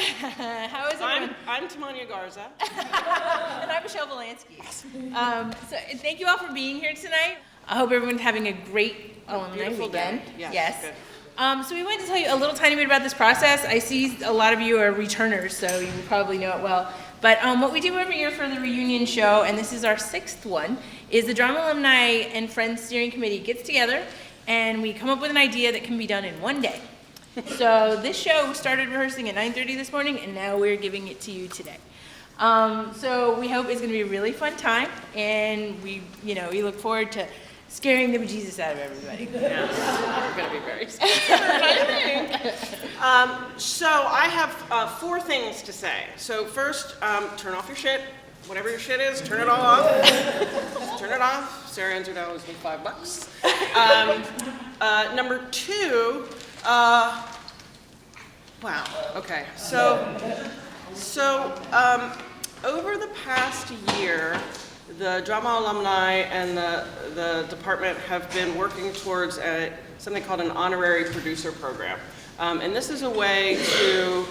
How is everyone? I'm Tamanya Garza. And I'm Michelle Volansky. So thank you all for being here tonight. I hope everyone's having a great alumni weekend. Yes. Good. So we wanted to tell you a little tiny bit about this process. I see a lot of you are returners, so you probably know it well. But what we do every year for the reunion show, and this is our 6th one, is the Dramalumni and Friends Steering Committee gets together and we come up with an idea that can be done in one day. So this show started rehearsing at 9:30 this morning, and now we're giving it to you today. So we hope it's going to be a really fun time, and we look forward to scaring the bejesus out of everybody. Yes, we're going to be very scared, I think. So I have 4 things to say. So first, turn off your shit. Whatever your shit is, turn it all off. Just turn it off. Sarah Ensor owes me $5. Number 2, wow, okay. So over the past year, the Dramalumni and the department have been working towards something called an honorary producer program. And this is a way to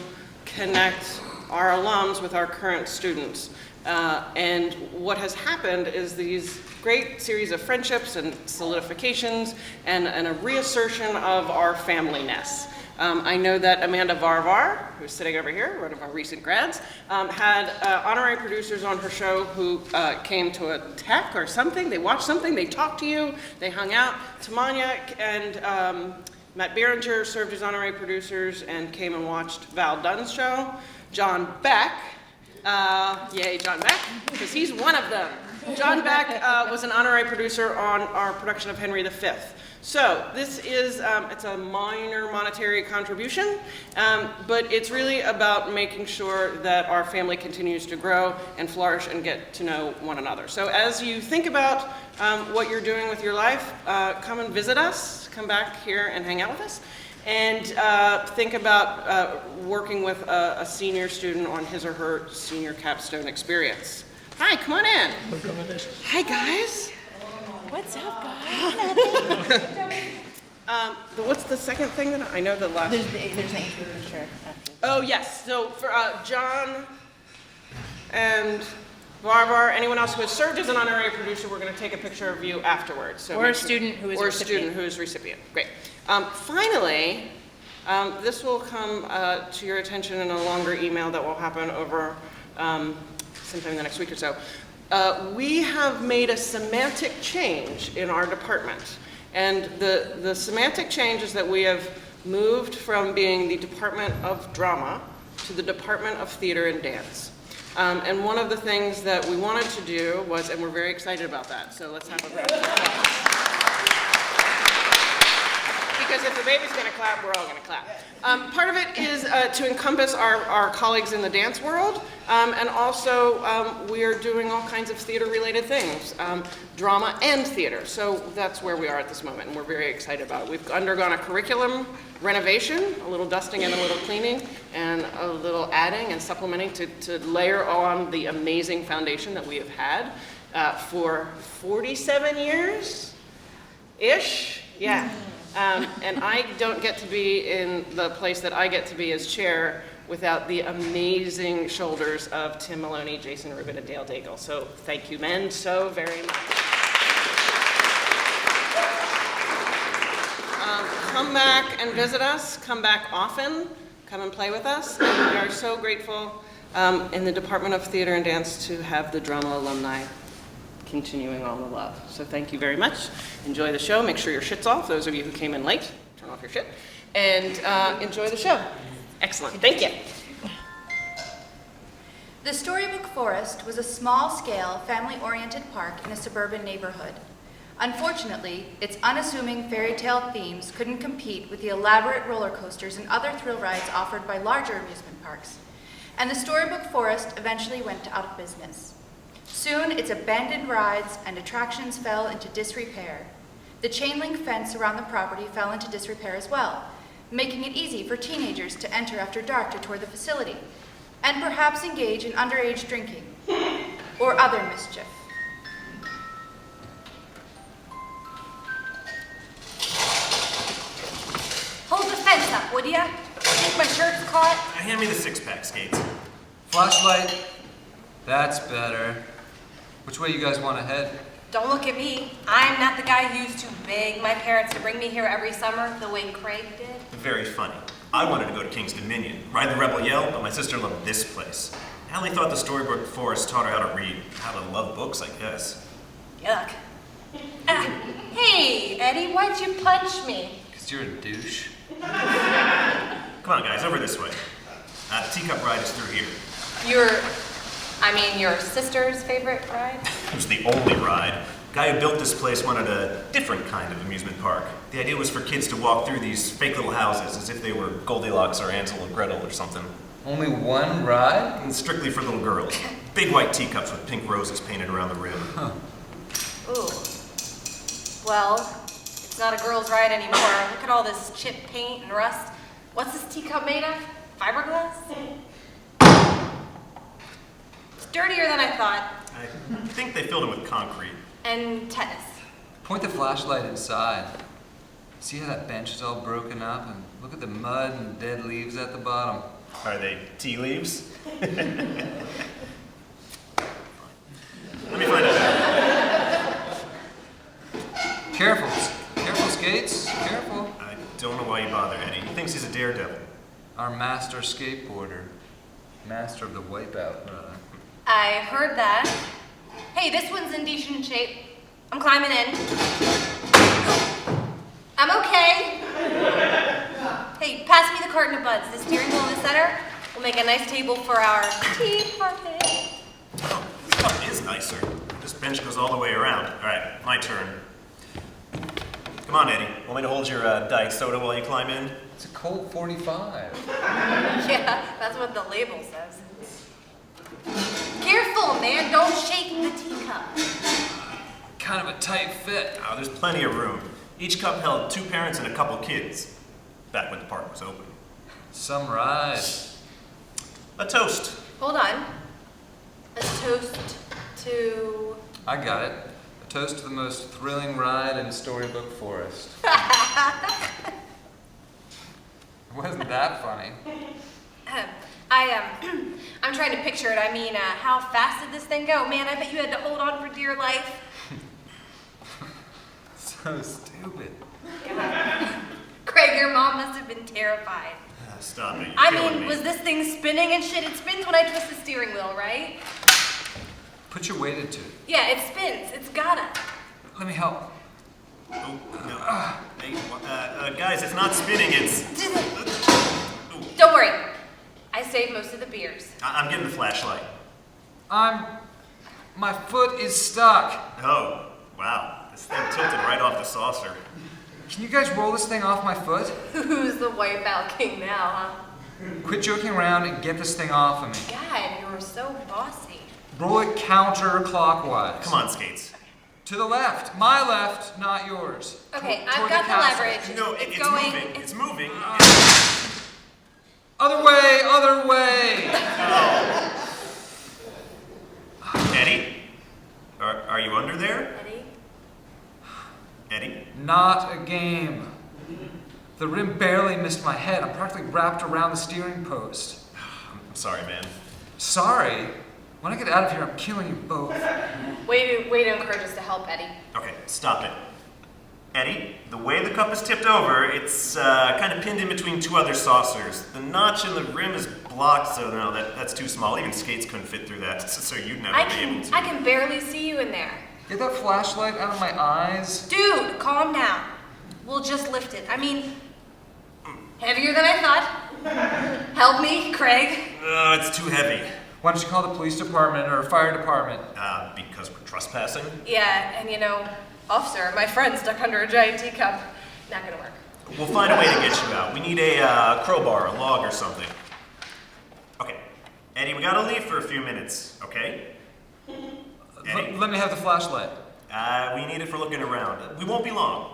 connect our alums with our current students. And what has happened is these great series of friendships and solidifications and a reassertion of our familyness. I know that Amanda Varvar, who's sitting over here, one of our recent grads, had honorary producers on her show who came to a tech or something. They watched something, they talked to you, they hung out. Tamanya and Matt Berenger served as honorary producers and came and watched Val Dunn's show. John Beck, yay John Beck, because he's one of them. John Beck was an honorary producer on our production of Henry V. So this is, it's a minor monetary contribution, but it's really about making sure that our family continues to grow and flourish and get to know one another. So as you think about what you're doing with your life, come and visit us, come back here and hang out with us, and think about working with a senior student on his or her senior capstone experience. Hi, come on in. Hi, guys. What's up, guys? What's the second thing that I know the last? There's an picture. Oh, yes. So for John and Varvar, anyone else who has served as an honorary producer, we're going to take a picture of you afterwards. So or a student who is or recipient. a student who is recipient. Great. Finally, this will come to your attention in a longer email that will happen over sometime in the next week or so. We have made a semantic change in our department. And the semantic change is that we have moved from being the Department of Drama to the Department of Theater and Dance. And one of the things that we wanted to do was, and we're very excited about that, so let's have a round of applause. Because if the baby's going to clap, we're all going to clap. Part of it is to encompass our colleagues in the dance world, and also we are doing all kinds of theater-related things, drama and theater. So that's where we are at this moment, and we're very excited about it. We've undergone a curriculum renovation, a little dusting and a little cleaning, and a little adding and supplementing to layer on the amazing foundation that we have had for 47 years-ish. Yeah. And I don't get to be in the place that I get to be as chair without the amazing shoulders of Tim Maloney, Jason Rubin, and Dale Daigle. So thank you, men, so very much. Come back and visit us. Come back often. Come and play with us. And we are so grateful in the Department of Theater and Dance to have the Dramalumni continuing on the love. So thank you very much. Enjoy the show. Make sure your shit's off. Those of you who came in late, turn off your shit. And enjoy the show. Excellent. Thank you. The Storybook Forest was a small-scale, family-oriented park in a suburban neighborhood. Unfortunately, its unassuming fairy tale themes couldn't compete with the elaborate roller coasters and other thrill rides offered by larger amusement parks. And the Storybook Forest eventually went out of business. Soon, its abandoned rides and attractions fell into disrepair. The chain-link fence around the property fell into disrepair as well, making it easy for teenagers to enter after dark to tour the facility, and perhaps engage in underage drinking or other mischief. Hold the fence up, would ya? I think my shirt's caught? Hand me the six-pack, Skates. Flashlight. That's better. Which way you guys want to head? Don't look at me. I'm not the guy who used to beg my parents to bring me here every summer the way Krieg did. Very funny. I wanted to go to King's Dominion, ride the Rebel Yell, but my sister loved this place. Allie thought the storybook forest taught her how to read, how to love books, I guess. Yuck. Hey, Eddie, why'd you punch me? Because you're a douche. Come on, guys, over this way. The teacup ride is through here. Your sister's favorite ride? It was the only ride. Guy who built this place wanted a different kind of amusement park. The idea was for kids to walk through these fake little houses as if they were Goldilocks or Hansel and Gretel or something. Only one ride? And strictly for little girls. Big white teacups with pink roses painted around the rim. Huh. Ooh. Well, it's not a girl's ride anymore. Look at all this chip paint and rust. What's this teacup made of? Fiberglass? It's dirtier than I thought. I think they filled it with concrete. And tetanus. Point the flashlight inside. See how that bench is all broken up? And look at the mud and dead leaves at the bottom. Are they tea leaves? Let me find out. Careful. Careful, Skates. Careful. I don't know why you bother, Eddie. He thinks he's a daredevil. Our master skateboarder. Master of the wipeout, rather. I heard that. Hey, this one's in decent shape. I'm climbing in. I'm okay. Hey, pass me the carton of buds. The steering wheel in the center will make a nice table for our tea party. Oh, this cup is nicer. This bench goes all the way around. All right, my turn. Come on, Eddie. Want me to hold your diet soda while you climb in? It's a Colt 45. Yeah, that's what the label says. Careful, man. Don't shake the teacup. Kind of a tight fit. Oh, there's plenty of room. Each cup held 2 parents and a couple kids. Back when the park was open. Some ride. A toast. Hold on. Let's toast to... I got it. A toast to the most thrilling ride in Storybook Forest. Wasn't that funny? I'm trying to picture it. How fast did this thing go? Man, I bet you had to hold on for dear life. So stupid. God. Krieg, your mom must have been terrified. Stop it. You're killing me. Was this thing spinning and shit? It spins when I twist the steering wheel, right? Put your weight into it. Yeah, it spins. It's gotta. Let me help. Oh, no. Hey, guys, it's not spinning, it's... Don't worry. I saved most of the beers. I'm getting the flashlight. My foot is stuck. Oh, wow. This thing tilted right off the saucer. Can you guys roll this thing off my foot? Who's the wipeout king now, huh? Quit joking around and get this thing off of me. God, you're so bossy. Roll it counterclockwise. Come on, Skates. To the left. My left, not yours. Okay, Toward I've got the castle. leverage. No, it's moving. It's moving. Other way, other way. Eddie? Are you under there? Eddie? Eddie? Not a game. The rim barely missed my head. I'm practically wrapped around the steering post. I'm sorry, man. Sorry? When I get out of here, I'm killing you both. Way to encourage us to help, Eddie. Okay, stop it. Eddie, the way the cup is tipped over, it's kind of pinned in between 2 other saucers. The notch in the rim is blocked, so no, that's too small. Even Skates couldn't fit through that, so you'd never be able to. I can barely see you in there. Get that flashlight out of my eyes. Dude, calm down. We'll just lift it. Heavier than I thought. Help me, Krieg. It's too heavy. Why don't you call the police department or fire department? Because we're trespassing? Yeah, and officer, my friend stuck under a giant teacup. Not gonna work. We'll find a way to get you out. We need a crowbar, a log, or something. Okay. Eddie, we gotta leave for a few minutes, okay? Eddie? Let me have the flashlight. We need it for looking around. We won't be long.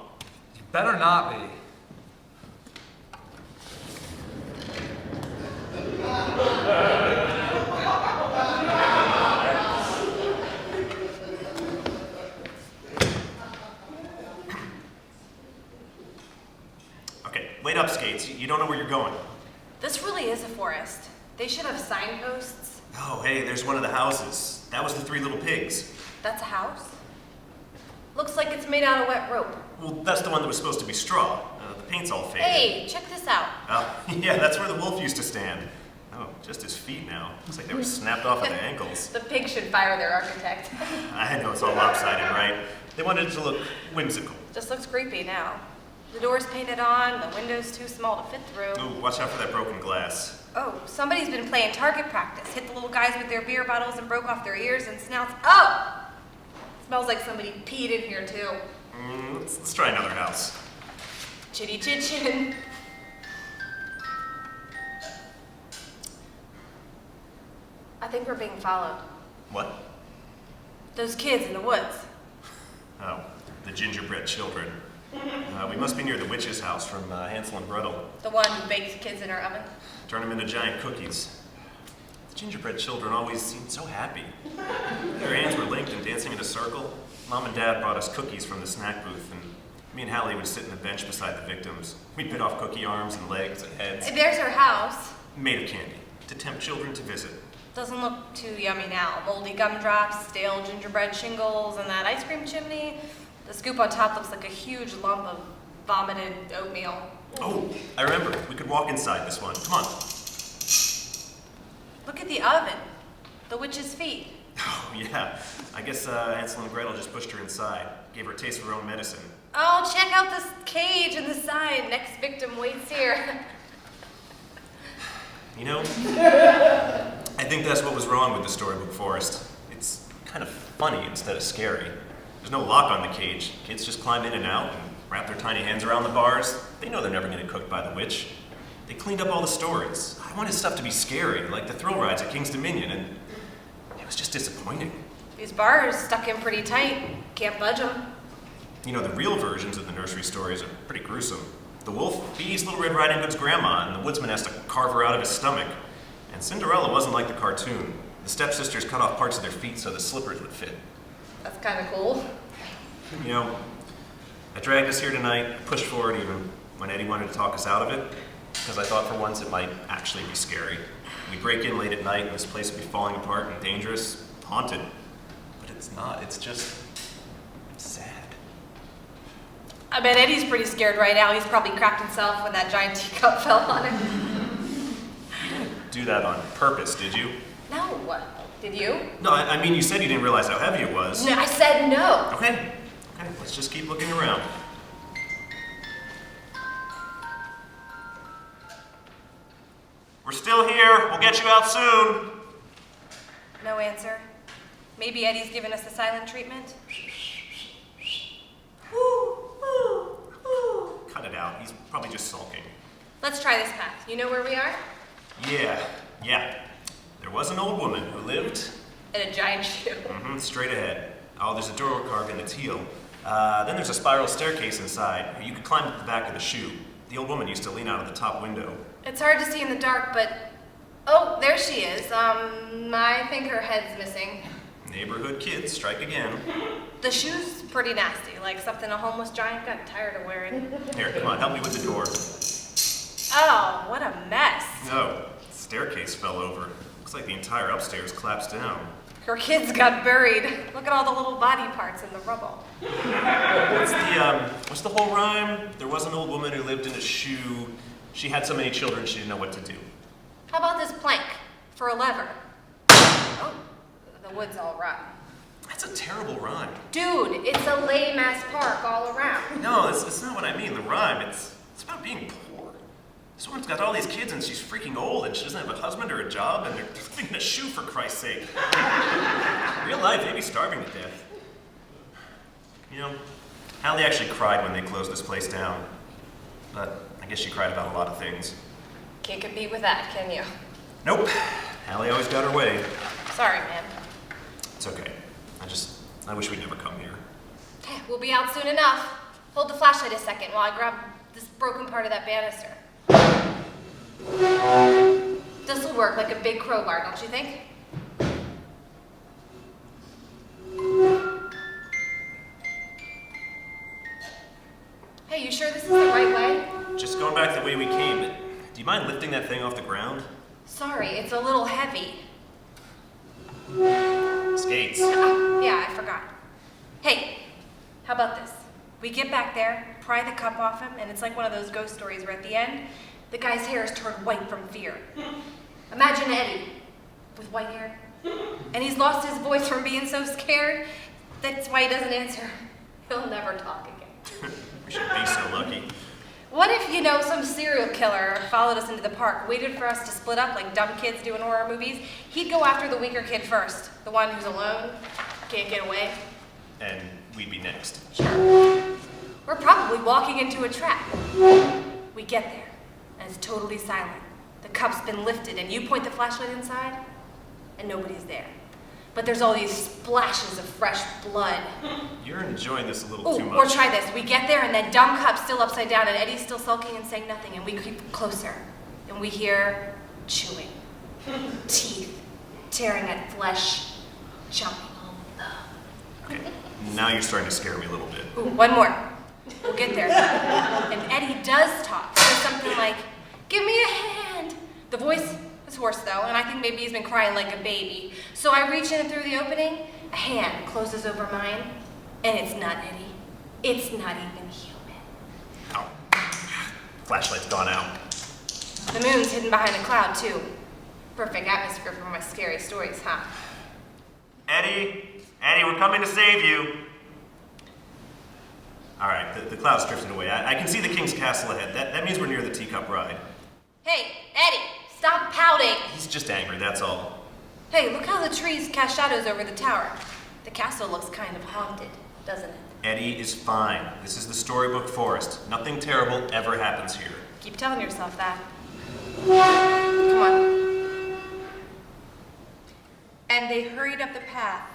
You better not be. Okay, wait up, Skates. You don't know where you're going. This really is a forest. They should have signposts. Oh, hey, there's one of the houses. That was the Three Little Pigs. That's a house? Looks like it's made out of wet rope. Well, that's the one that was supposed to be straw. The paint's all faded. Hey, check this out. Oh, yeah, that's where the wolf used to stand. Oh, just his feet now. Looks like they were snapped off at the ankles. The pig should fire their architect. I know it's all lopsided, right? They wanted it to look whimsical. Just looks creepy now. The door's painted on, the window's too small to fit through. Ooh, watch out for that broken glass. Oh, somebody's been playing target practice. Hit the little guys with their beer bottles and broke off their ears and snouts. Oh! Smells like somebody peed in here too. Let's try another house. Chitty chit chin. I think we're being followed. What? Those kids in the woods. Oh, the gingerbread children. We must be near the witch's house from Hansel and Gretel. The one who bakes kids in her oven. Turn them into giant cookies. The gingerbread children always seemed so happy. Their hands were linked and dancing in a circle. Mom and Dad brought us cookies from the snack booth, and me and Hallie would sit in the bench beside the victims. We'd bit off cookie arms and legs and heads. There's her house. Made of candy, to tempt children to visit. Doesn't look too yummy now. Moldy gumdrops, stale gingerbread shingles, and that ice cream chimney. The scoop on top looks like a huge lump of vomited oatmeal. Oh, I remember. We could walk inside this one. Come on. Look at the oven. The witch's feet. Oh, yeah. I guess Hansel and Gretel just pushed her inside. Gave her a taste of her own medicine. Oh, check out this cage and the sign. Next victim waits here. You know, I think that's what was wrong with the storybook forest. It's kind of funny instead of scary. There's no lock on the cage. Kids just climb in and out and wrap their tiny hands around the bars. They know they're never going to get cooked by the witch. They cleaned up all the stories. I wanted stuff to be scary, like the thrill rides at King's Dominion, and it was just disappointing. These bars stuck in pretty tight. Can't budge them. You know, the real versions of the nursery stories are pretty gruesome. The wolf beats Little Red Riding Hood's grandma, and the woodsman has to carve her out of his stomach. And Cinderella wasn't like the cartoon. The stepsisters cut off parts of their feet so the slippers would fit. That's kind of cool. You know, I dragged us here tonight, pushed forward even, when Eddie wanted to talk us out of it, because I thought for once it might actually be scary. We break in late at night and this place would be falling apart and dangerous, haunted. But it's not, it's just sad. I bet Eddie's pretty scared right now. He's probably cracked himself when that giant teacup fell on him. You didn't do that on purpose, did you? No. Did you? No, I mean, you said you didn't realize how heavy it was. No, I said no. Okay, let's just keep looking around. We're still here. We'll get you out soon. No answer. Maybe Eddie's giving us the silent treatment. Cut it out. He's probably just sulking. Let's try this path. You know where we are? Yeah. There was an old woman who lived... In a giant shoe. Straight ahead. Oh, there's a door carved in its heel. Then there's a spiral staircase inside. You could climb up the back of the shoe. The old woman used to lean out of the top window. It's hard to see in the dark, but... Oh, there she is. I think her head's missing. Neighborhood kids strike again. The shoe's pretty nasty, like something a homeless giant got tired of wearing. Here, come on, help me with the door. Oh, what a mess. No, the staircase fell over. Looks like the entire upstairs collapsed down. Her kids got buried. Look at all the little body parts in the rubble. What's the whole rhyme? There was an old woman who lived in a shoe. She had so many children she didn't know what to do. How about this plank for a lever? Oh, the wood's all rotten. That's a terrible rhyme. Dude, it's a lame-ass park all around. No, that's not what I mean. The rhyme, it's about being poor. This woman's got all these kids and she's freaking old and she doesn't have a husband or a job and they're living in a shoe for Christ's sake. Real life, they'd be starving to death. You know, Hallie actually cried when they closed this place down. But I guess she cried about a lot of things. Can't compete with that, can you? Nope. Hallie always got her way. Sorry, man. It's okay. I wish we'd never come here. We'll be out soon enough. Hold the flashlight a second while I grab this broken part of that banister. This'll work like a big crowbar, don't you think? Hey, you sure this is the right way? Just going back the way we came. Do you mind lifting that thing thing off the ground? Sorry, it's a little heavy. Skates. Yeah, I forgot. Hey, how about this? We get back there, pry the cup off him, and it's like one of those ghost stories where at the end, the guy's hair is turned white from fear. Imagine Eddie with white hair. And he's lost his voice from being so scared. That's why he doesn't answer. He'll never talk again. We should be so lucky. What if, some serial killer followed us into the park, waited for us to split up like dumb kids do in horror movies? He'd go after the weaker kid first, the one who's alone, can't get away. And we'd be next. Sure. We're probably walking into a trap. We get there, and it's totally silent. The cup's been lifted, and you point the flashlight inside, and nobody's there. But there's all these splashes of fresh blood. You're enjoying this a little too much. Or try this. We get there, and that dumb cup's still upside down, and Eddie's still sulking and saying nothing, and we creep closer, and we hear chewing, teeth tearing at flesh, jumping on the... Okay, now you're starting to scare me a little bit. Ooh, one more. We'll get there. And Eddie does talk. Says something like, "Give me a hand." The voice is hoarse though, and I think maybe he's been crying like a baby. So I reach in through the opening, a hand closes over mine, and it's not Eddie. It's not even human. Ow. Flashlight's gone out. The moon's hidden behind a cloud too. Perfect atmosphere for my scary stories, huh? Eddie, we're coming to save you. All right, the cloud's drifted away. I can see the king's castle ahead. That means we're near the teacup ride. Hey, Eddie, stop pouting. He's just angry, that's all. Hey, look how the trees cast shadows over the tower. The castle looks kind of haunted, doesn't it? Eddie is fine. This is the storybook forest. Nothing terrible ever happens here. Keep telling yourself that. Come on. And they hurried up the path,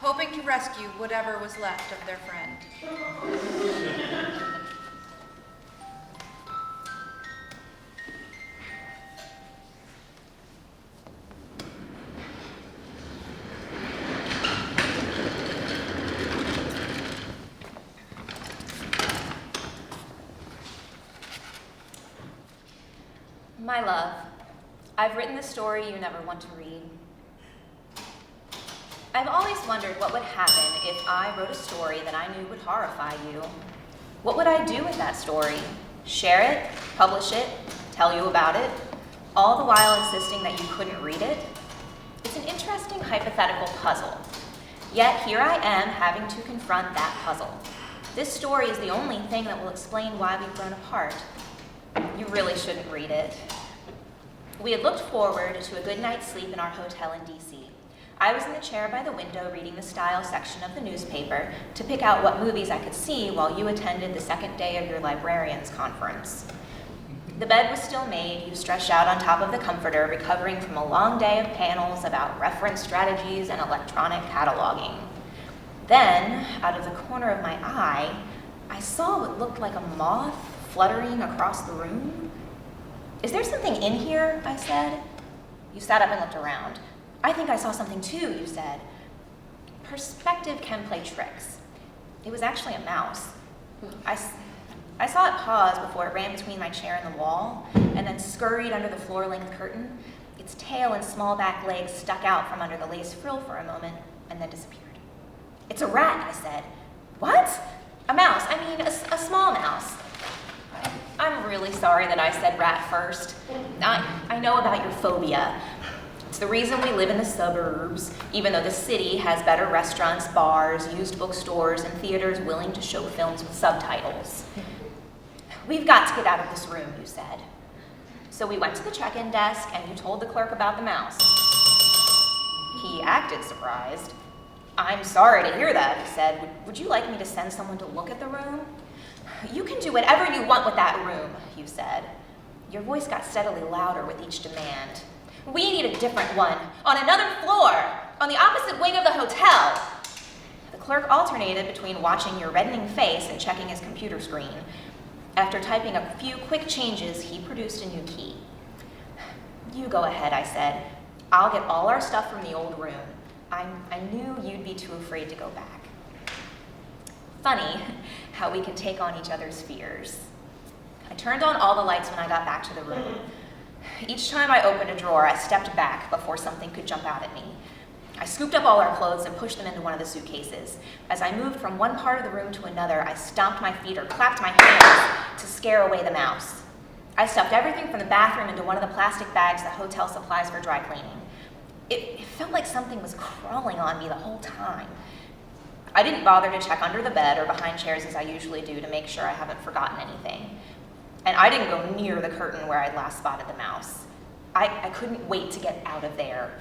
hoping to rescue whatever was left of their friend. My love, I've written the story you never want to read. I've always wondered what would happen if I wrote a story that I knew would horrify you. What would I do with that story? Share it, publish it, tell you about it, all the while insisting that you couldn't read it? It's an interesting hypothetical puzzle. Yet here I am having to confront that puzzle. This story is the only thing that will explain why we've grown apart. You really shouldn't read it. We had looked forward to a good night's sleep in our hotel in D.C. I was in the chair by the window reading the style section of the newspaper to pick out what movies I could see while you attended the second day of your librarians conference. The bed was still made, you stretched out on top of the comforter, recovering from a long day of panels about reference strategies and electronic cataloging. Then, out of the corner of my eye, I saw what looked like a moth fluttering across the room. "Is there something in here?" I said. You sat up and looked around. "I think I saw something too," you said. Perspective can play tricks. It was actually a mouse. I saw it pause before it ran between my chair and the wall, and then scurried under the floor-length curtain. Its tail and small back legs stuck out from under the lace frill for a moment, and then disappeared. "It's a rat," I said. "What?" "A mouse. I mean, a small mouse." I'm really sorry that I said rat first. I know about your phobia. It's the reason we live in the suburbs, even though the city has better restaurants, bars, used bookstores, and theaters willing to show films with subtitles. "We've got to get out of this room," you said. So we went to the check-in desk, and you told the clerk about the mouse. He acted surprised. "I'm sorry to hear that," he said. Would you like me to send someone to look at the room?" "You can do whatever you want with that room," you said. Your voice got steadily louder with each demand. "We need a different one, on another floor, on the opposite wing of the hotel." The clerk alternated between watching your reddening face and checking his computer screen. After typing a few quick changes, he produced a new key. "You go ahead," I said. "I'll get all our stuff from the old room. I knew you'd be too afraid to go back." Funny how we can take on each other's fears. I turned on all the lights when I got back to the room. Each time I opened a drawer, I stepped back before something could jump out at me. I scooped up all our clothes and pushed them into one of the suitcases. As I moved from one part of the room to another, I stomped my feet or clapped my hands to scare away the mouse. I stuffed everything from the bathroom into one of the plastic bags the hotel supplies for dry cleaning. It felt like something was crawling on me the whole time. I didn't bother to check under the bed or behind chairs as I usually do to make sure I haven't forgotten anything. And I didn't go near the curtain where I'd last spotted the mouse. I couldn't wait to get out of there.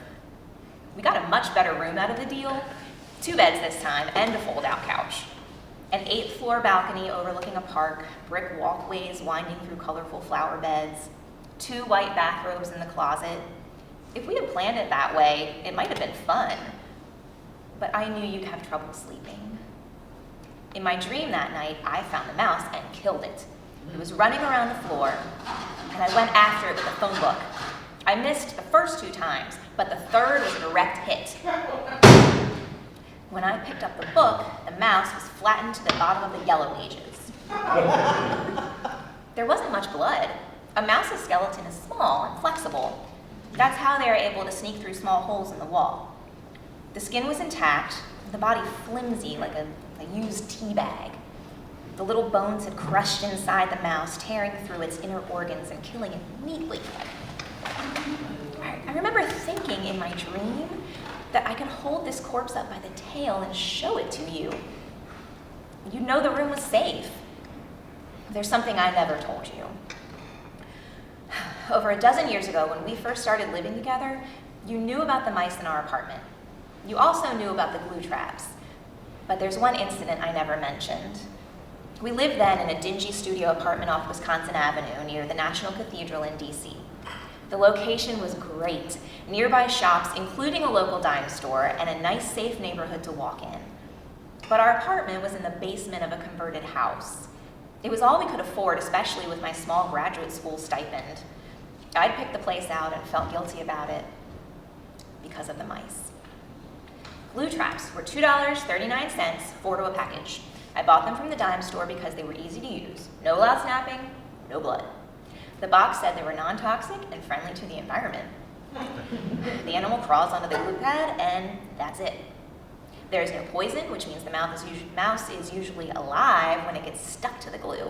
We got a much better room out of the deal. 2 beds this time and a fold-out couch. An 8th floor balcony overlooking a park, brick walkways winding through colorful flower beds, 2 white bathrobes in the closet. If we had planned it that way, it might have been fun. But I knew you'd have trouble sleeping. In my dream that night, I found the mouse and killed it. It was running around the floor, and I went after it with a phone book. I missed the first 2 times, but the third was a direct hit. When I picked up the book, the mouse was flattened to the bottom of the yellow pages. There wasn't much blood. A mouse's skeleton is small and flexible. That's how they are able to sneak through small holes in the wall. The skin was intact, the body flimsy like a used tea bag. The little bones had crushed inside the mouse, tearing through its inner organs and killing it neatly. I remember thinking in my dream that I could hold this corpse up by the tail and show it to you. You'd know the room was safe. There's something I never told you. Over a dozen years ago, when we first started living together, you knew about the mice in our apartment. You also knew about the glue traps. But there's one incident I never mentioned. We lived then in a dingy studio apartment off Wisconsin Avenue near the National Cathedral in DC. The location was great. Nearby shops, including a local dime store, and a nice, safe neighborhood to walk in. But our apartment was in the basement of a converted house. It was all we could afford, especially with my small graduate school stipend. I'd picked the place out and felt guilty about it because of the mice. Glue traps were $2.39, 4 to a package. I bought them from the dime store because they were easy to use. No loud snapping, no blood. The box said they were non-toxic and friendly to the environment. The animal crawls onto the glue pad, and that's it. There is no poison, which means the mouse is usually alive when it gets stuck to the glue.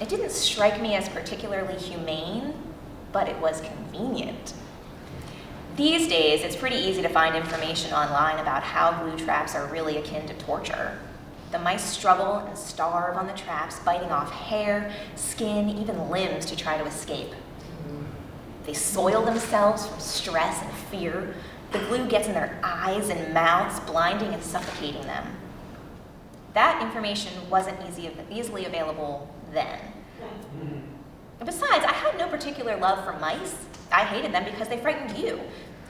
It didn't strike me as particularly humane, but it was convenient. These days, it's pretty easy to find information online about how glue traps are really akin to torture. The mice struggle and starve on the traps, biting off hair, skin, even limbs to try to escape. They soil themselves from stress and fear. The glue gets in their eyes and mouths, blinding and suffocating them. That information wasn't easily available then. And besides, I had no particular love for mice. I hated them because they frightened you.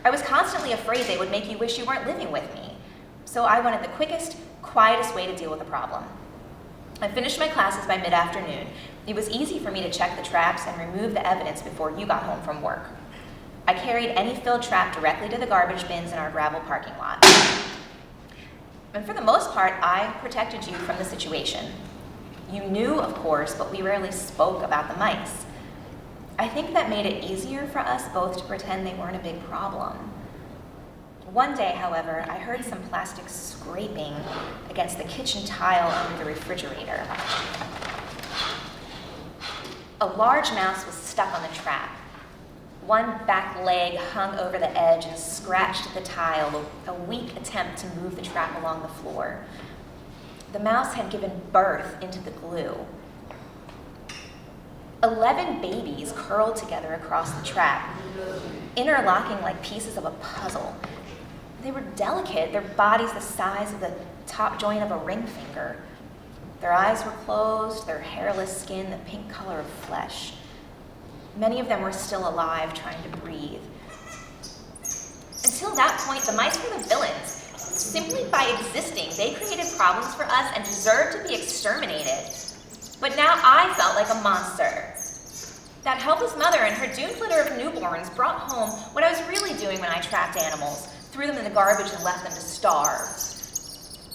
I was constantly afraid they would make you wish you weren't living with me. So I wanted the quickest, quietest way to deal with the problem. I finished my classes by mid-afternoon. It was easy for me to check the traps and remove the evidence before you got home from work. I carried any filled trap directly to the garbage bins in our gravel parking lot. And for the most part, I protected you from the situation. You knew, of course, but we rarely spoke about the mice. I think that made it easier for us both to pretend they weren't a big problem. One day, however, I heard some plastic scraping against the kitchen tile under the refrigerator. A large mouse was stuck on the trap. One back leg hung over the edge and scratched at the tile, a weak attempt to move the trap along the floor. The mouse had given birth into the glue. 11 babies curled together across the trap, interlocking like pieces of a puzzle. They were delicate, their bodies the size of the top joint of a ring finger. Their eyes were closed, their hairless skin the pink color of flesh. Many of them were still alive, trying to breathe. Until that point, the mice were the villains. Simply by existing, they created problems for us and deserved to be exterminated. But now I felt like a monster. That helpless mother and her doomed litter of newborns brought home what I was really doing when I trapped animals, threw them in the garbage and left them to starve.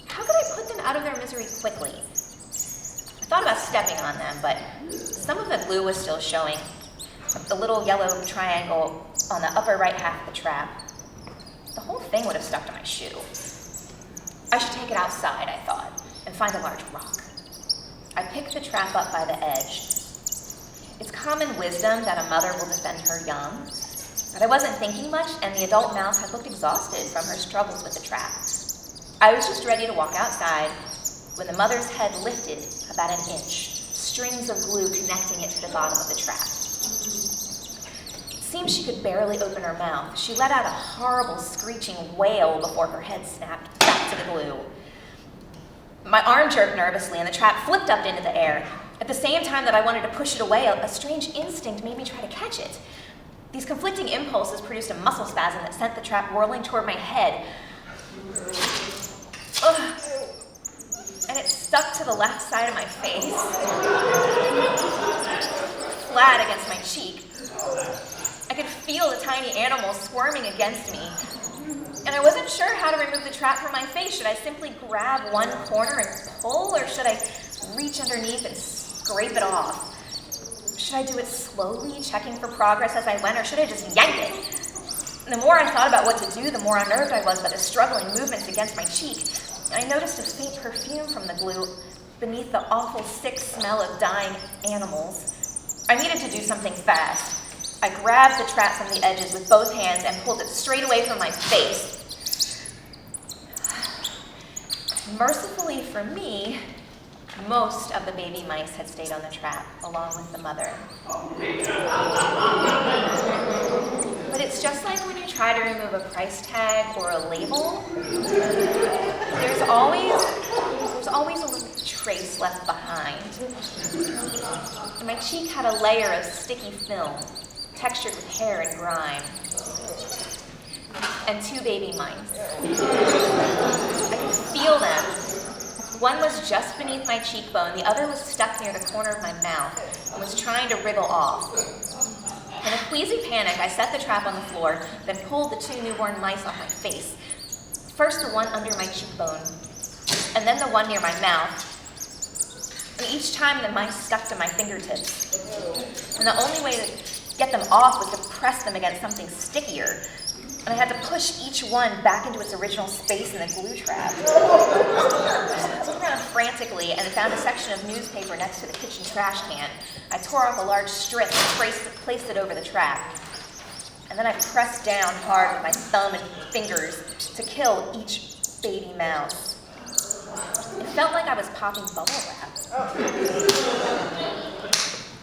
How could I put them out of their misery quickly? I thought about stepping on them, but some of the glue was still showing. the little yellow triangle on the upper right half of the trap. The whole thing would have stuck to my shoe. I should take it outside, I thought, and find a large rock. I picked the trap up by the edge. It's common wisdom that a mother will defend her young, but I wasn't thinking much, and the adult mouse had looked exhausted from her struggles with the trap. I was just ready to walk outside when the mother's head lifted about an inch, strings of glue connecting it to the bottom of the trap. It seemed she could barely open her mouth. She let out a horrible screeching wail before her head snapped back to the glue. My arm jerked nervously, and the trap flipped up into the air. At the same time that I wanted to push it away, a strange instinct made me try to catch it. These conflicting impulses produced a muscle spasm that sent the trap whirling toward my head. Ugh. And it stuck to the left side of my face, flat against my cheek. I could feel the tiny animal squirming against me, and I wasn't sure how to remove the trap from my face. Should I simply grab one corner and pull, or should I reach underneath and scrape it off? Should I do it slowly, checking for progress as I went, or should I just yank it? And the more I thought about what to do, the more unnerved I was by the struggling movements against my cheek. I noticed a faint perfume from the glue beneath the awful sick smell of dying animals. I needed to do something fast. I grabbed the trap from the edges with both hands and pulled it straight away from my face. Mercifully for me, most of the baby mice had stayed on the trap, along with the mother. But it's just like when you try to remove a price tag or a label. There's always a little trace left behind. And my cheek had a layer of sticky film, textured with hair and grime. And 2 baby mice. I could feel them. One was just beneath my cheekbone, the other was stuck near the corner of my mouth and was trying to wriggle off. In a queasy panic, I set the trap on the floor, then pulled the 2 newborn mice off my face. First the one under my cheekbone, and then the one near my mouth. And each time the mice stuck to my fingertips. And the only way to get them off was to press them against something stickier. And I had to push each one back into its original space in the glue trap. I looked around frantically and found a section of newspaper next to the kitchen trash can. I tore off a large strip and placed it over the trap. And then I pressed down hard with my thumb and fingers to kill each baby mouse. It felt like I was popping bubble wrap.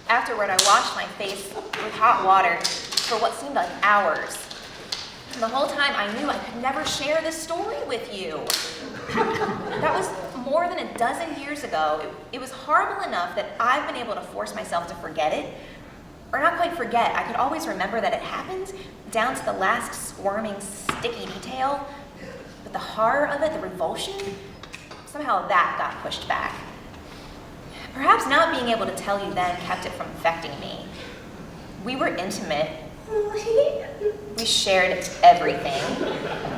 Afterward, I washed my face with hot water for what seemed like hours. And the whole time I knew I could never share this story with you. That was more than a dozen years ago. It was horrible enough that I've been able to force myself to forget it. Or not quite forget, I could always remember that it happened, down to the last squirming, sticky detail. But the horror of it, the revulsion, somehow that got pushed back. Perhaps not being able to tell you then kept it from affecting me. We were intimate. We shared everything,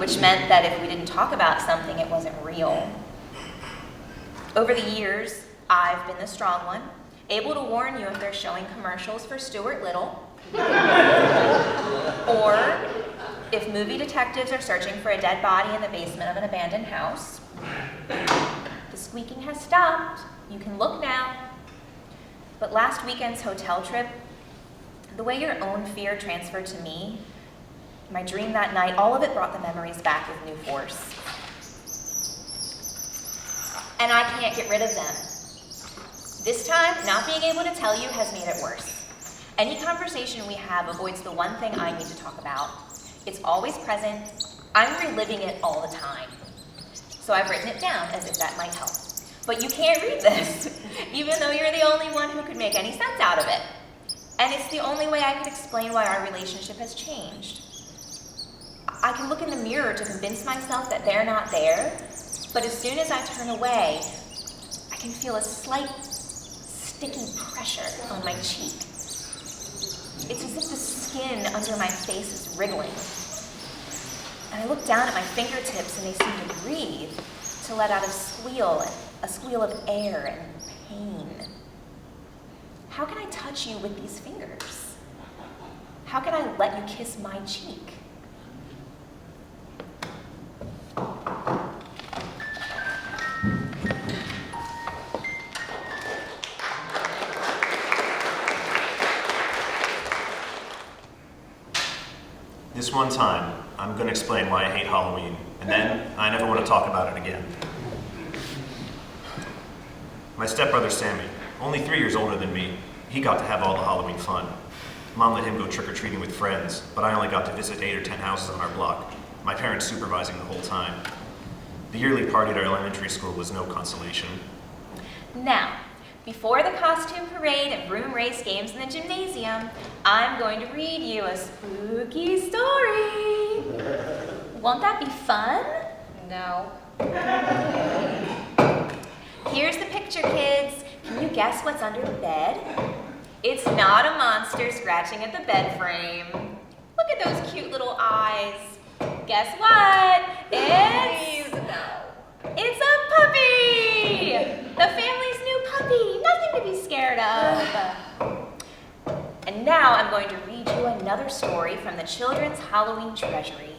which meant that if we didn't talk about something, it wasn't real. Over the years, I've been the strong one, able to warn you if they're showing commercials for Stuart Little, or if movie detectives are searching for a dead body in the basement of an abandoned house. The squeaking has stopped. You can look now. But last weekend's hotel trip, the way your own fear transferred to me, my dream that night, all of it brought the memories back with new force. And I can't get rid of them. This time, not being able to tell you has made it worse. Any conversation we have avoids the one thing I need to talk about. It's always present. I'm reliving it all the time. So I've written it down as if that might help. But you can't read this, even though you're the only one who could make any sense out of it. And it's the only way I could explain why our relationship has changed. I can look in the mirror to convince myself that they're not there, but as soon as I turn away, I can feel a slight sticky pressure on my cheek. It's as if the skin under my face is wriggling. And I look down at my fingertips and they seem to breathe, to let out a squeal of air and pain. How can I touch you with these fingers? How can I let you kiss my cheek? This one time, I'm gonna explain why I hate Halloween, and then I never want to talk about it again. My stepbrother Sammy, only 3 years older than me, he got to have all the Halloween fun. Mom let him go trick-or-treating with friends, but I only got to visit 8 or 10 houses on our block, my parents supervising the whole time. The yearly party at our elementary school was no consolation. Now, before the costume parade and broom race games in the gymnasium, I'm going to read you a spooky story. Won't that be fun? No. Here's the picture, kids. Can you guess what's under the bed? It's not a monster scratching at the bed frame. Look at those cute little eyes. Guess what? It's a puppy! The family's new puppy. Nothing to be scared of. And now I'm going to read you another story from the Children's Halloween Treasury.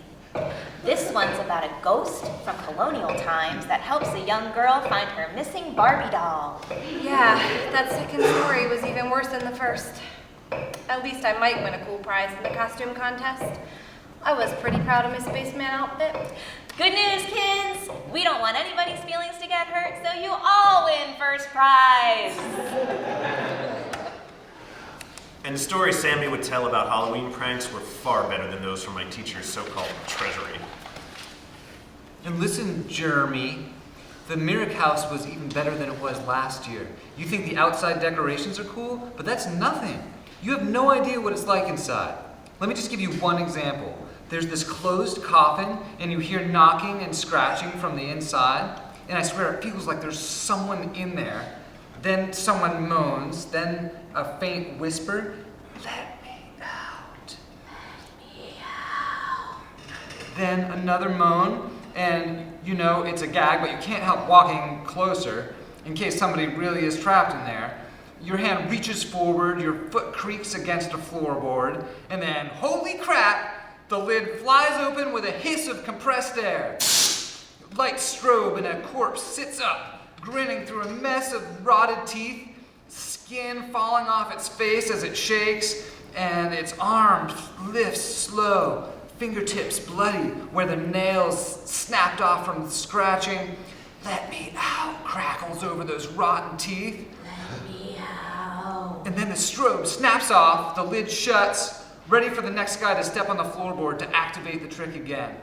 This one's about a ghost from colonial times that helps a young girl find her missing Barbie doll. Yeah, that second story was even worse than the first. At least I might win a cool prize in the costume contest. I was pretty proud of my spaceman outfit. Good news, kids! We don't want anybody's feelings to get hurt, so you all win first prize! And the stories Sammy would tell about Halloween pranks were far better than those from my teacher's so-called treasury. And listen, Jeremy, the Myrick house was even better than it was last year. You think the outside decorations are cool, but that's nothing. You have no idea what it's like inside. Let me just give you one example. There's this closed coffin, and you hear knocking and scratching from the inside, and I swear it feels like there's someone in there. Then someone moans, then a faint whisper, "Let me out, let me out." Then another moan, and you know it's a gag, but you can't help walking closer in case somebody really is trapped in there. Your hand reaches forward, your foot creaks against a floorboard, and then, holy crap, the lid flies open with a hiss of compressed air. Light strobe and a corpse sits up, grinning through a mess of rotted teeth, skin falling off its face as it shakes, and its arm lifts slow, fingertips bloody where the nails snapped off from the scratching. "Let me out," crackles over those rotten teeth. "Let me out." And then the strobe snaps off, the lid shuts, ready for the next guy to step on the floorboard to activate the trick again.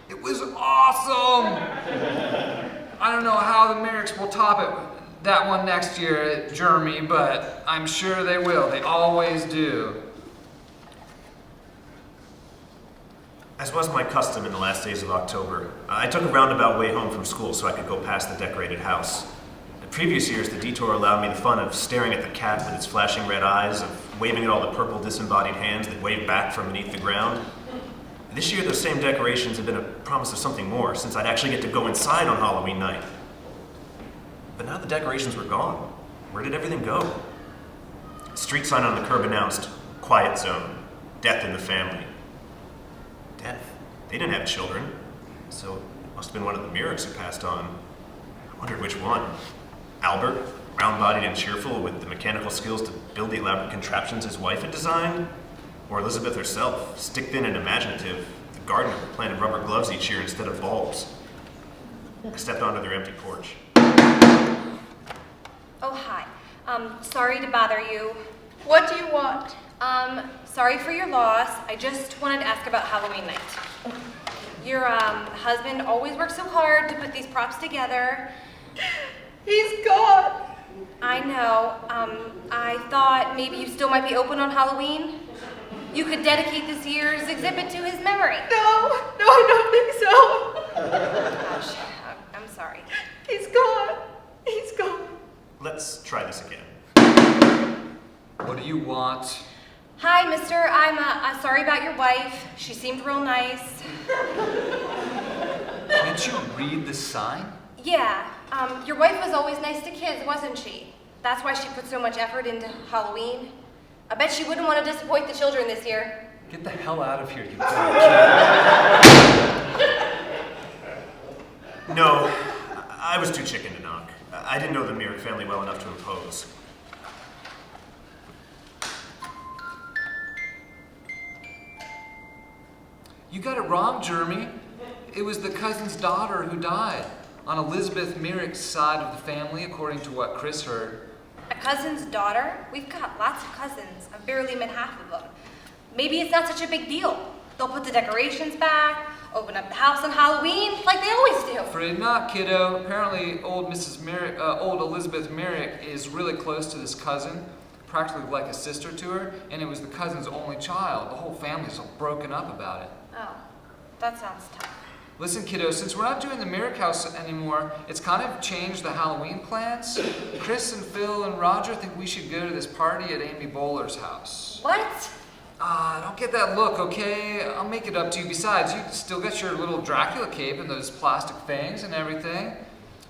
It was awesome! I don't know how the Merricks will top it, that one next year at Jeremy, but I'm sure they will. They always do. As was my custom in the last days of October, I took a roundabout way home from school so I could go past the decorated house. In previous years, the detour allowed me the fun of staring at the cat with its flashing red eyes, of waving at all the purple disembodied hands that wave back from beneath the ground. This year, those same decorations have been a promise of something more, since I'd actually get to go inside on Halloween night. But now the decorations were gone. Where did everything go? A street sign on the curb announced, "Quiet zone, death in the family." Death? They didn't have children, so it must have been one of the Myrics who passed on. I wondered which one. Albert, round-bodied and cheerful with the mechanical skills to build the elaborate contraptions his wife had designed? Or Elizabeth herself, stick-thin and imaginative, the gardener who planted rubber gloves each year instead of bulbs? I stepped onto their empty porch. Oh, hi. Sorry to bother you. What do you want? Sorry for your loss. I just wanted to ask about Halloween night. Your husband always works so hard to put these props together. He's gone. I know. I thought maybe you still might be open on Halloween. You could dedicate this year's exhibit to his memory. No, I don't think so. Gosh, I'm sorry. He's gone. He's gone. Let's try this again. What do you want? Hi, mister. I'm sorry about your wife. She seemed real nice. Can't you read the sign? Yeah, your wife was always nice to kids, wasn't she? That's why she put so much effort into Halloween. I bet she wouldn't want to disappoint the children this year. Get the hell out of here, you dumb kid. No, I was too chicken to knock. I didn't know the Myrick family well enough to impose. You got it wrong, Jeremy. It was the cousin's daughter who died. On Elizabeth Myrick's side of the family, according to what Chris heard. A cousin's daughter? We've got lots of cousins. I've barely met half of them. Maybe it's not such a big deal. They'll put the decorations back, open up the house on Halloween, like they always do. Afraid not, kiddo. Apparently, old Elizabeth Myrick is really close to this cousin, practically like a sister to her, and it was the cousin's only child. The whole family's all broken up about it. Oh, that sounds tough. Listen, kiddo, since we're not doing the Myrick house anymore, it's kind of changed the Halloween plans. Chris and Phil and Roger think we should go to this party at Amy Bowler's house. What? Don't get that look, okay? I'll make it up to you. Besides, you still got your little Dracula cape and those plastic fangs and everything.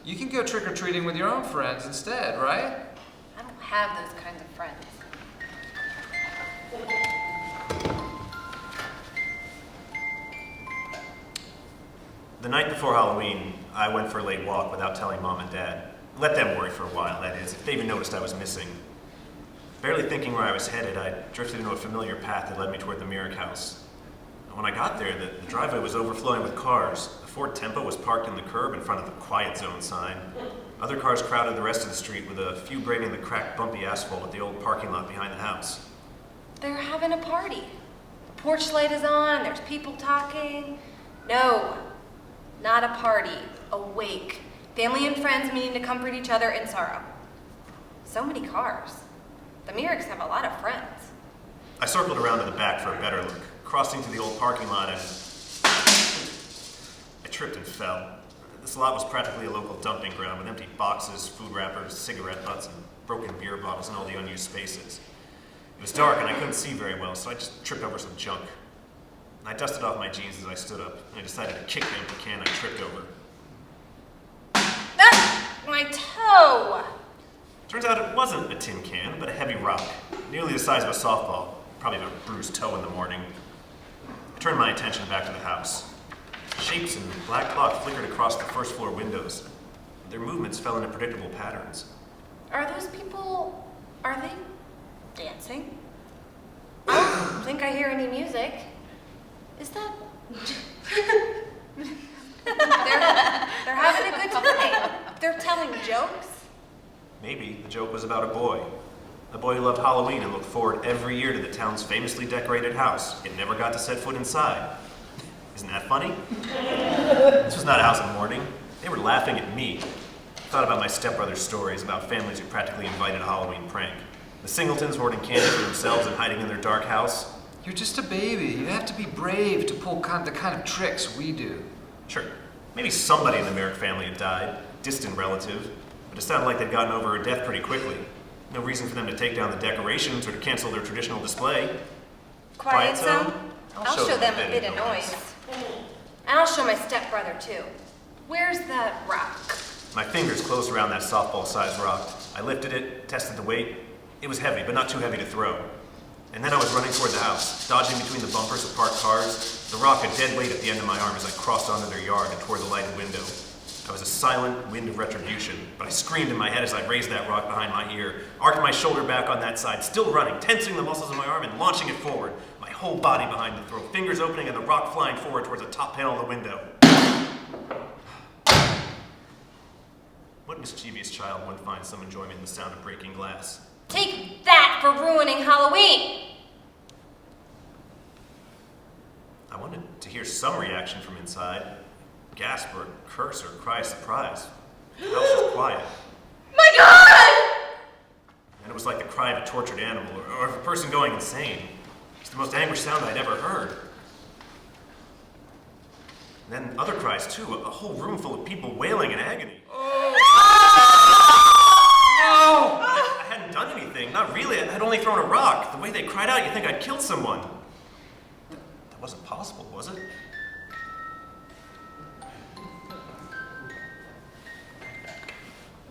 You can go trick-or-treating with your own friends instead, right? I don't have those kinds of friends. The night before Halloween, I went for a late walk without telling Mom and Dad. Let them worry for a while, that is, if they even noticed I was missing. Barely thinking where I was headed, I drifted into a familiar path that led me toward the Myrick house. When I got there, the driveway was overflowing with cars. A Ford Tempo was parked in the curb in front of the Quiet Zone sign. Other cars crowded the rest of the street, with a few braving the cracked, bumpy asphalt at the old parking lot behind the house. They're having a party. The porch light is on, there's people talking. No, not a party, a wake. Family and friends meeting to comfort each other in sorrow. So many cars. The Myrics have a lot of friends. I circled around to the back for a better look, crossing to the old parking lot, and I tripped and fell. This lot was practically a local dumping ground with empty boxes, food wrappers, cigarette butts, and broken beer bottles in all the unused spaces. It was dark and I couldn't see very well, so I just tripped over some junk. I dusted off my jeans as I stood up, and I decided to kick the empty can I tripped over. My toe! Turns out it wasn't a tin can, but a heavy rock, nearly the size of a softball, probably a bruised toe in the morning. I turned my attention back to the house. Shapes in black cloth flickered across the first floor windows. Their movements fell into predictable patterns. Are those people, are they dancing? I don't think I hear any music. Is that... they're having a good time. They're telling jokes. Maybe the joke was about a boy who loved Halloween and looked forward every year to the town's famously decorated house, yet never got to set foot inside. Isn't that funny? This was not a house of mourning. They were laughing at me. I thought about my stepbrother's stories about families who practically invited a Halloween prank. The Singletons hoarding candy for themselves and hiding in their dark house. You're just a baby. You have to be brave to pull the kind of tricks we do. Sure, maybe somebody in the Myrick family had died, distant relative, but it sounded like they'd gotten over her death pretty quickly. No reason for them to take down the decorations or to cancel their traditional display. Quiet zone? I'll show them a any bit of noise. And I'll show my stepbrother too. Where's that rock? My fingers closed around that softball-sized rock. I lifted it, tested the weight. It was heavy, but not too heavy to throw. And then I was running toward the house, dodging between the bumpers of parked cars, the rock a dead weight at the end of my arm as I crossed onto their yard and toward the lighted window. I was a silent wind of retribution, but I screamed in my head as I raised that rock behind my ear, arced my shoulder back on that side, still running, tensing the muscles of my arm and launching it forward, my whole body behind the throw, fingers opening and the rock flying forward towards the top panel of the window. What mischievous child wouldn't find some enjoyment in the sound of breaking glass? Take that for ruining Halloween! I wanted to hear some reaction from inside. Gasp or curse or cry of surprise. The house was quiet. My God! And it was like the cry of a tortured animal or of a person going insane. It's the most anguished sound I'd ever heard. And then other cries too, a whole room full of people wailing in agony. Oh! I hadn't done anything, not really. I had only thrown a rock. The way they cried out, you'd think I'd killed someone. That wasn't possible, was it?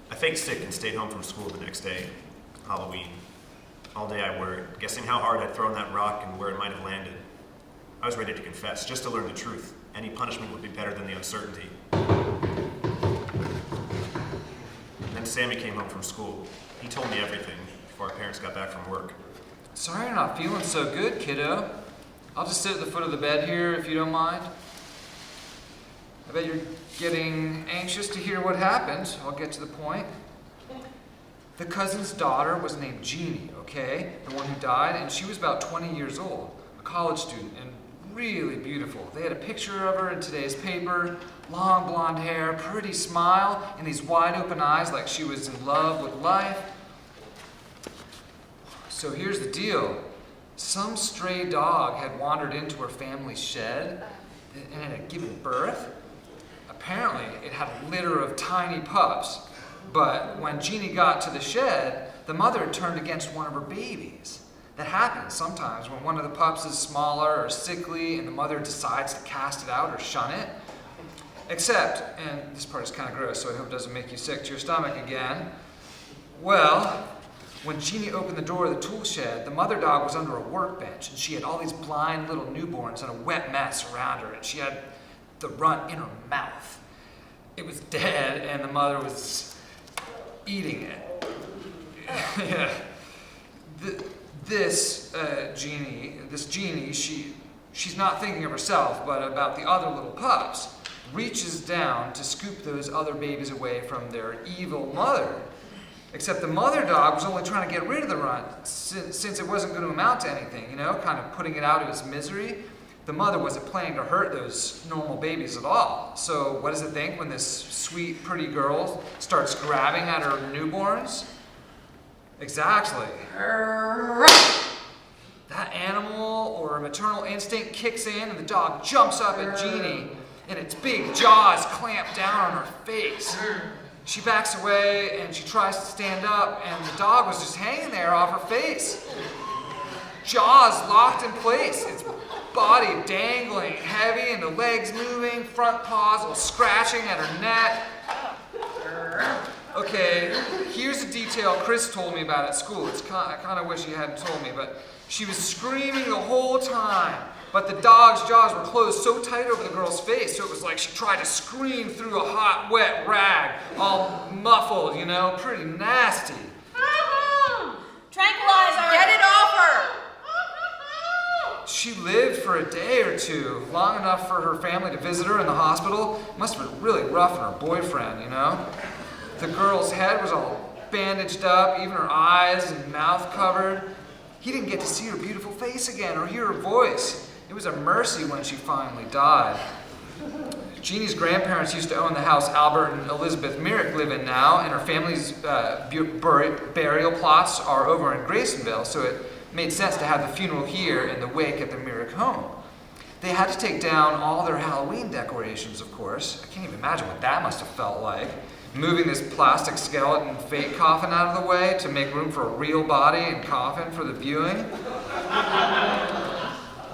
I faked sick and stayed home from school the next day, Halloween. All day I worried, guessing how hard I'd thrown that rock and where it might have landed. I was ready to confess, just to learn the truth. Any punishment would be better than the uncertainty. And then Sammy came home from school. He told me everything before our parents got back from work. Sorry you're not feeling so good, kiddo. I'll just sit at the foot of the bed here if you don't mind. I bet you're getting anxious to hear what happened. I'll get to the point. The cousin's daughter was named Jeannie, okay? The one who died, and she was about 20 years old, a college student, and really beautiful. They had a picture of her in today's paper, long blonde hair, pretty smile, and these wide open eyes like she was in love with life. So here's the deal. Some stray dog had wandered into her family's shed and it had given birth. Apparently, it had a litter of tiny pups, but when Jeannie got to the shed, the mother had turned against one of her babies. That happens sometimes when one of the pups is smaller or sickly and the mother decides to cast it out or shun it. Except, and this part is kind of gross, so I hope it doesn't make you sick to your stomach again. Well, when Jeannie opened the door of the tool shed, the mother dog was under a workbench, and she had all these blind little newborns and a wet mess around her, and she had the runt in her mouth. It was dead, and the mother was eating it. Yeah. This Jeannie, she's not thinking of herself, but about the other little pups, reaches down to scoop those other babies away from their evil mother. Except the mother dog was only trying to get rid of the runt since it wasn't going to amount to anything, you know, kind of putting it out of its misery. The mother wasn't planning to hurt those normal babies at all. So what does it think when this sweet, pretty girl starts grabbing at her newborns? Exactly. That animal or maternal instinct kicks in and the dog jumps up at Jeannie and its big jaws clamp down on her face. She backs away and she tries to stand up and the dog was just hanging there off her face. Jaws locked in place, its body dangling heavy and the legs moving, front paws all scratching at her neck. Okay, here's a detail Chris told me about at school. I kind of wish he hadn't told me, but she was screaming the whole time. But the dog's jaws were closed so tight over the girl's face, so it was like she tried to scream through a hot, wet rag, all muffled, you know, pretty nasty. Tranquilizer! Get it off her! She lived for a day or two, long enough for her family to visit her in the hospital. Must have been really rough on her boyfriend, you know? The girl's head was all bandaged up, even her eyes and mouth covered. He didn't get to see her beautiful face again or hear her voice. It was a mercy when she finally died. Jeannie's grandparents used to own the house Albert and Elizabeth Myrick live in now, and her family's burial plots are over in Graysonville, so it made sense to have the funeral here and the wake at the Myrick home. They had to take down all their Halloween decorations, of course. I can't even imagine what that must have felt like. Moving this plastic skeleton fake coffin out of the way to make room for a real body and coffin for the viewing.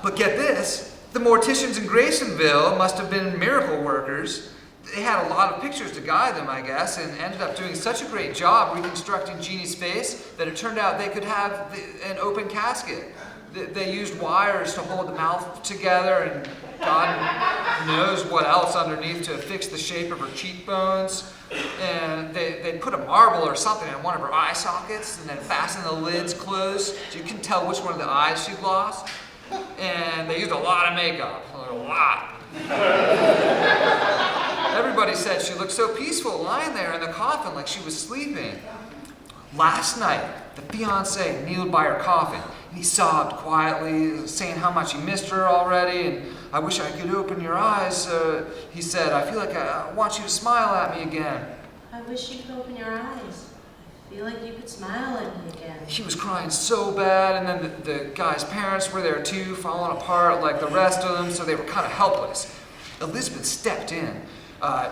But get this, the morticians in Graysonville must have been miracle workers. They had a lot of pictures to guide them, I guess, and ended up doing such a great job reconstructing Jeannie's face that it turned out they could have an open casket. They used wires to hold the mouth together and God knows what else underneath to fix the shape of her cheekbones. And they put a marble or something in one of her eye sockets and then fasten the lids closed so you can tell which one of the eyes she'd lost. And they used a lot of makeup, a lot. Everybody said she looked so peaceful lying there in the coffin like she was sleeping. Last night, the fiancé kneeled by her coffin and he sobbed quietly, saying how much he missed her already. And I wish I could open your eyes, he said. I feel like I want you to smile at me again. I wish you could open your eyes. I feel like you could smile at me again. He was crying so bad, and then the guy's parents were there too, falling apart like the rest of them, so they were kind of helpless. Elizabeth stepped in.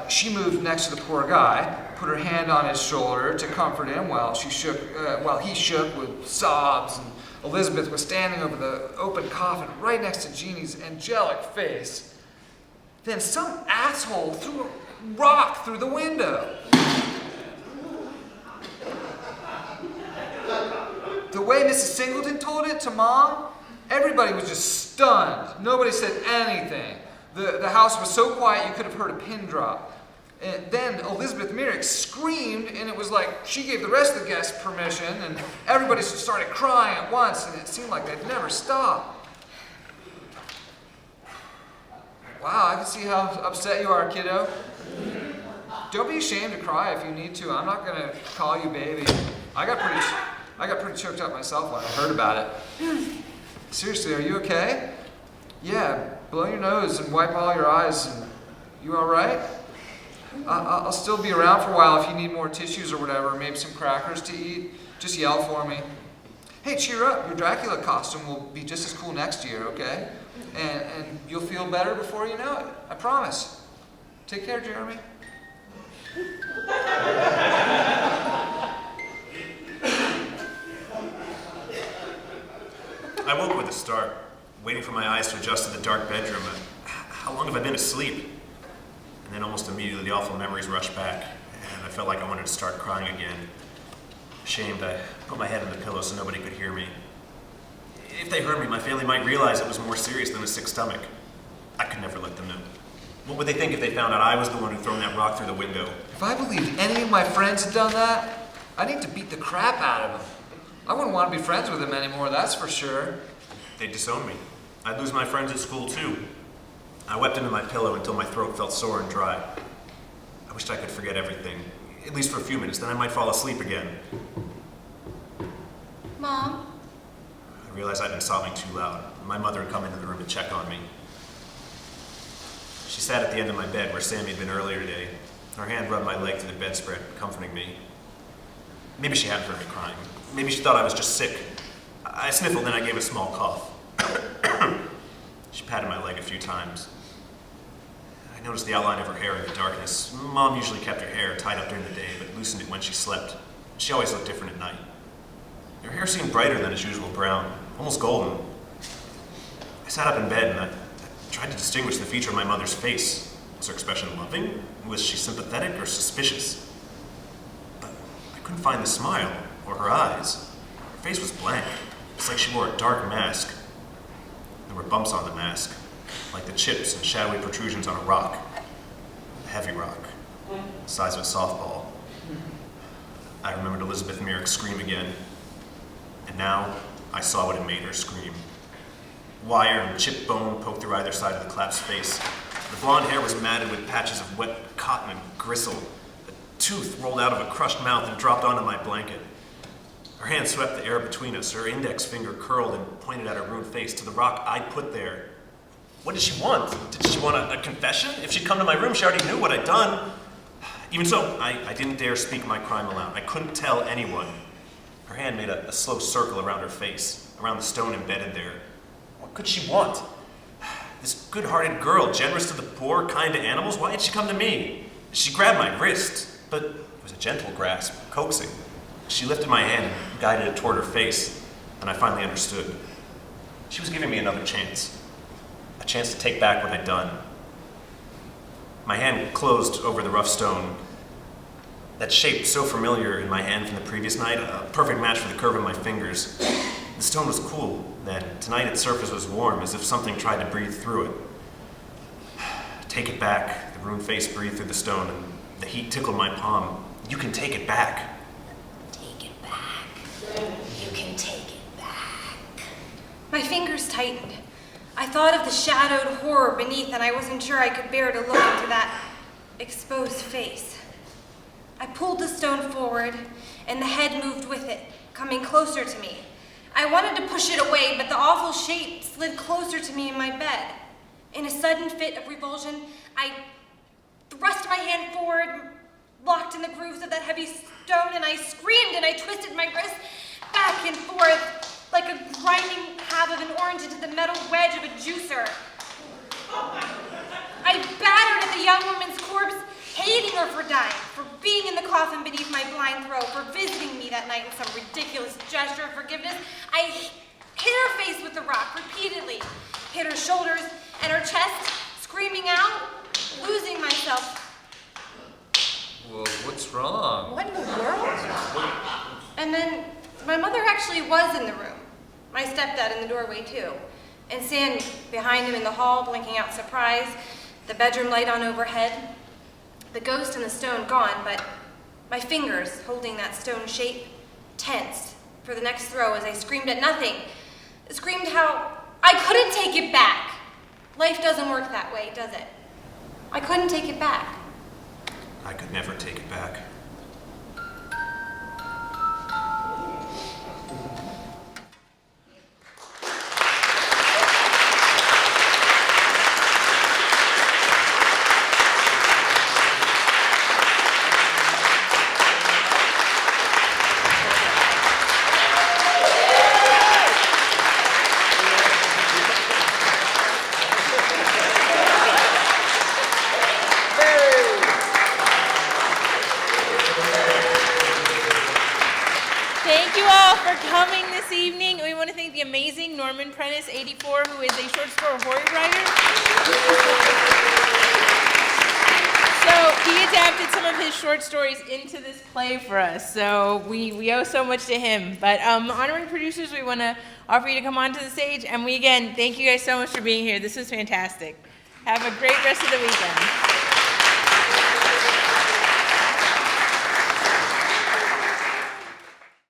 She moved next to the poor guy, put her hand on his shoulder to comfort him while he shook with sobs, and Elizabeth was standing over the open coffin right next to Jeannie's angelic face. Then some asshole threw a rock through the window. The way Mrs. Singleton told it to Mom, Everybody was just stunned. Nobody said anything. The house was so quiet you could have heard a pin drop. And then Elizabeth Merrick screamed, and it was like she gave the rest of the guests permission, and everybody started crying at once, and it seemed like they'd never stop. Wow, I can see how upset you are, kiddo. Don't be ashamed to cry if you need to. I'm not gonna call you baby. I got pretty choked up myself when I heard about it. Seriously, are you okay? Yeah, blow your nose and wipe all your eyes. And you all right? I'll still be around for a while if you need more tissues or whatever, maybe some crackers to eat. Just yell for me. Hey, cheer up. Your Dracula costume will be just as cool next year, okay? And you'll feel better before you know it. I promise. Take care, Jeremy. I woke with a start, waiting for my eyes to adjust to the dark bedroom. How long have I been asleep? And then almost immediately the awful memories rushed back, and I felt like I wanted to start crying again. Ashamed, I put my head in the pillow so nobody could hear me. If they heard me, my family might realize it was more serious than a sick stomach. I could never let them know. What would they think if they found out I was the one who thrown that rock through the window? If I believed any of my friends had done that, I'd need to beat the crap out of them. I wouldn't want to be friends with them anymore, that's for sure. They'd disown me. I'd lose my friends at school too. I wept into my pillow until my throat felt sore and dry. I wished I could forget everything, at least for a few minutes, then I might fall asleep again. Mom? I realized I'd been sobbing too loud. My mother had come into the room to check on me. She sat at the end of my bed where Sammy had been earlier today. Her hand rubbed my leg to the bedspread, comforting me. Maybe she hadn't heard me crying. Maybe she thought I was just sick. I sniffled, then I gave a small cough. She patted my leg a few times. I noticed the outline of her hair in the darkness. Mom usually kept her hair tied up during the day, but loosened it when she slept. She always looked different at night. Her hair seemed brighter than its usual brown, almost golden. I sat up in bed and I tried to distinguish the feature of my mother's face. Was her expression loving? Was she sympathetic or suspicious? But I couldn't find the smile or her eyes. Her face was blank. It's like she wore a dark mask. There were bumps on the mask, like the chips and shadowy protrusions on a rock. A heavy rock, the size of a softball. I remembered Elizabeth Merrick scream again. And now I saw what had made her scream. Wire and chipped bone poked through either side of the clap's face. The blonde hair was matted with patches of wet cotton and gristle. A tooth rolled out of a crushed mouth and dropped onto my blanket. Her hand swept the air between us. Her index finger curled and pointed at her ruined face to the rock I'd put there. What did she want? Did she want a confession? If she'd come to my room, she already knew what I'd done. Even so, I didn't dare speak my crime aloud. I couldn't tell anyone. Her hand made a slow circle around her face, around the stone embedded there. What could she want? This good-hearted girl, generous to the poor, kind to animals, why had she come to me? She grabbed my wrist, but it was a gentle grasp, coaxing. She lifted my hand and guided it toward her face, and I finally understood. She was giving me another chance. A chance to take back what I'd done. My hand closed over the rough stone. That shape so familiar in my hand from the previous night, a perfect match for the curve of my fingers. The stone was cool then. Tonight its surface was warm, as if something tried to breathe through it. Take it back. The ruined face breathed through the stone, and the heat tickled my palm. You can take it back. Take it back. You can take it back. My fingers tightened. I thought of the shadowed horror beneath, and I wasn't sure I could bear to look into that exposed face. I pulled the stone forward, and the head moved with it, coming closer to me. I wanted to push it away, but the awful shape slid closer to me in my bed. In a sudden fit of revulsion, I thrust my hand forward, locked in the grooves of that heavy stone, and I screamed and I twisted my wrist back and forth like a grinding half of an orange into the metal wedge of a juicer. I battered at the young woman's corpse, hating her for dying, for being in the coffin beneath my blind throat, for visiting me that night in some ridiculous gesture of forgiveness. I hit her face with the rock repeatedly, hit her shoulders and her chest, screaming out, losing myself. Well, what's wrong? What in the world? And then my mother actually was in the room, My stepdad in the doorway, too. And Sandy behind him in the hall, blinking out surprise, the bedroom light on overhead. The ghost and the stone gone, but my fingers holding that stone shape, tensed for the next throw as I screamed at nothing. Screamed how I couldn't take it back. Life doesn't work that way, does it? I couldn't take it back. I could never take it back. Thank you all for coming this evening. We want to thank the amazing Prentiss, 84, who is a short story horror writer. So he adapted some of his short stories into this play for us. So we owe so much to him. But honoring producers, we want to offer you to come onto the stage. And we, again, thank you guys so much for being here. This was fantastic. Have a great rest of the weekend.